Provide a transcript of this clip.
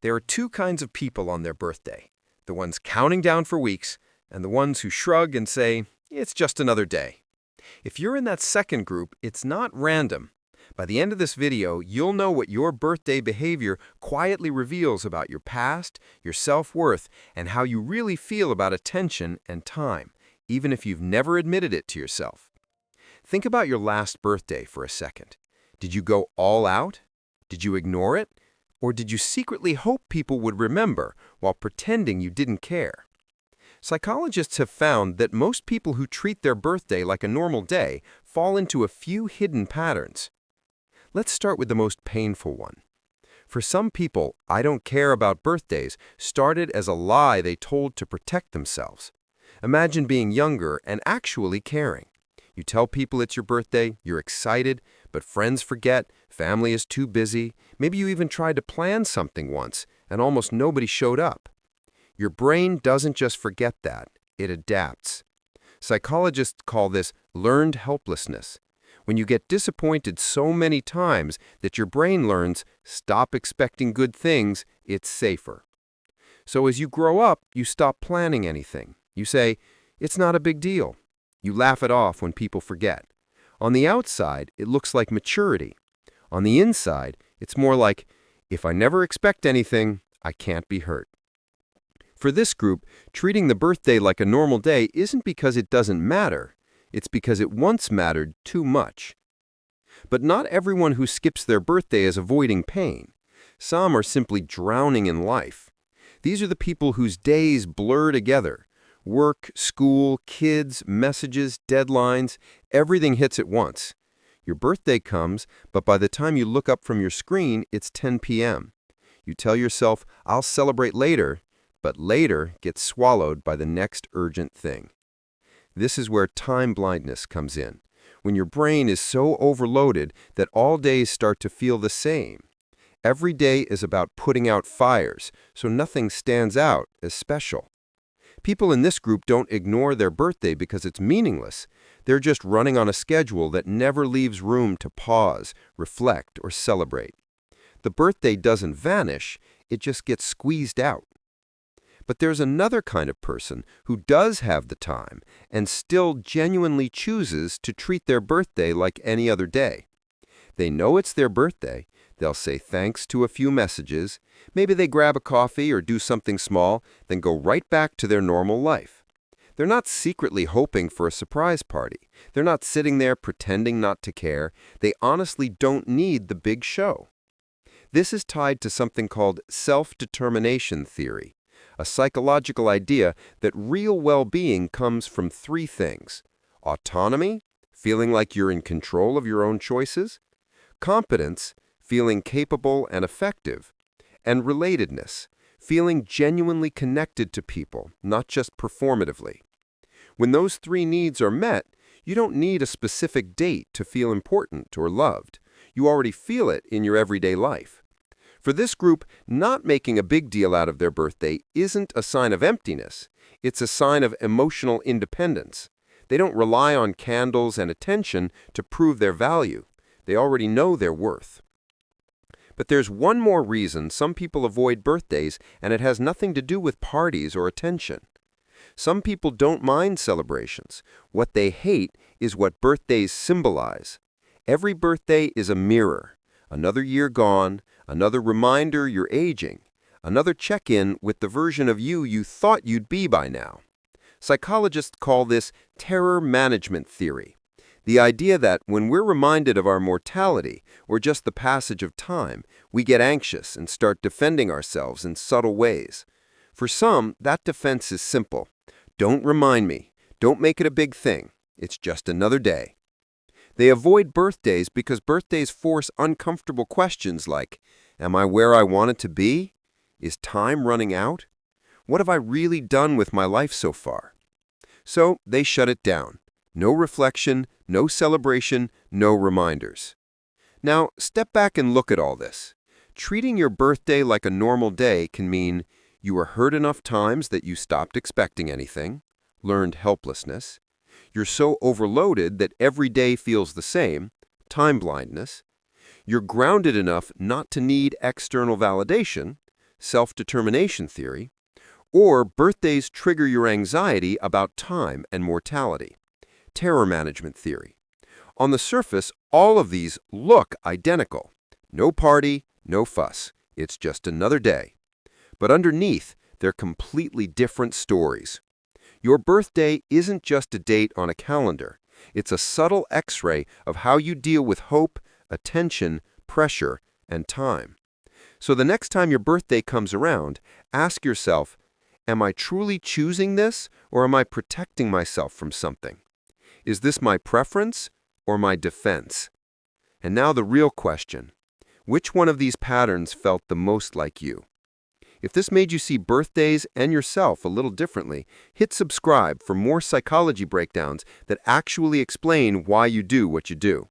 There are two kinds of people on their birthday, the ones counting down for weeks and the ones who shrug and say, it's just another day. If you're in that second group, it's not random. By the end of this video, you'll know what your birthday behavior quietly reveals about your past, your self-worth, and how you really feel about attention and time, even if you've never admitted it to yourself. Think about your last birthday for a second. Did you go all out? Did you ignore it? Or did you secretly hope people would remember while pretending you didn't care? Psychologists have found that most people who treat their birthday like a normal day fall into a few hidden patterns. Let's start with the most painful one. For some people, I don't care about birthdays started as a lie they told to protect themselves. Imagine being younger and actually caring. You tell people it's your birthday, you're excited, but friends forget, family is too busy. Maybe you even tried to plan something once, and almost nobody showed up. Your brain doesn't just forget that, it adapts. Psychologists call this learned helplessness. When you get disappointed so many times that your brain learns, stop expecting good things, it's safer. So as you grow up, you stop planning anything. You say, it's not a big deal. You laugh it off when people forget. On the outside, it looks like maturity. On the inside, it's more like, if I never expect anything, I can't be hurt. For this group, treating the birthday like a normal day isn't because it doesn't matter. It's because it once mattered too much. But not everyone who skips their birthday is avoiding pain. Some are simply drowning in life. These are the people whose days blur together. Work, school, kids, messages, deadlines, everything hits at once. Your birthday comes, but by the time you look up from your screen, it's 10 p.m. You tell yourself, I'll celebrate later, but later gets swallowed by the next urgent thing. This is where time blindness comes in, when your brain is so overloaded that all days start to feel the same. Every day is about putting out fires, so nothing stands out as special. People in this group don't ignore their birthday because it's meaningless. They're just running on a schedule that never leaves room to pause, reflect, or celebrate. The birthday doesn't vanish, it just gets squeezed out. But there's another kind of person who does have the time and still genuinely chooses to treat their birthday like any other day. They know it's their birthday. They'll say thanks to a few messages. Maybe they grab a coffee or do something small, then go right back to their normal life. They're not secretly hoping for a surprise party. They're not sitting there pretending not to care. They honestly don't need the big show. This is tied to something called self-determination theory, a psychological idea that real well-being comes from three things: autonomy, feeling like you're in control of your own choices; competence, feeling capable and effective; and relatedness, feeling genuinely connected to people, not just performatively. When those three needs are met, you don't need a specific date to feel important or loved. You already feel it in your everyday life. For this group, not making a big deal out of their birthday isn't a sign of emptiness. It's a sign of emotional independence. They don't rely on candles and attention to prove their value. They already know their worth. But there's one more reason some people avoid birthdays, and it has nothing to do with parties or attention. Some people don't mind celebrations. What they hate is what birthdays symbolize. Every birthday is a mirror. Another year gone, another reminder you're aging, another check-in with the version of you thought you'd be by now. Psychologists call this terror management theory. The idea that when we're reminded of our mortality, or just the passage of time, we get anxious and start defending ourselves in subtle ways. For some, that defense is simple. Don't remind me. Don't make it a big thing. It's just another day. They avoid birthdays because birthdays force uncomfortable questions like, am I where I wanted to be? Is time running out? What have I really done with my life so far? So they shut it down. No reflection, no celebration, no reminders. Now, step back and look at all this. Treating your birthday like a normal day can mean you were hurt enough times that you stopped expecting anything, learned helplessness. You're so overloaded that every day feels the same, time blindness. You're grounded enough not to need external validation, self-determination theory, or birthdays trigger your anxiety about time and mortality, terror management theory. On the surface, all of these look identical. No party, no fuss. It's just another day. But underneath, they're completely different stories. Your birthday isn't just a date on a calendar. It's a subtle X-ray of how you deal with hope, attention, pressure, and time. So the next time your birthday comes around, ask yourself, am I truly choosing this, or am I protecting myself from something? Is this my preference or my defense? And now the real question. Which one of these patterns felt the most like you? If this made you see birthdays and yourself a little differently, hit subscribe for more psychology breakdowns that actually explain why you do what you do.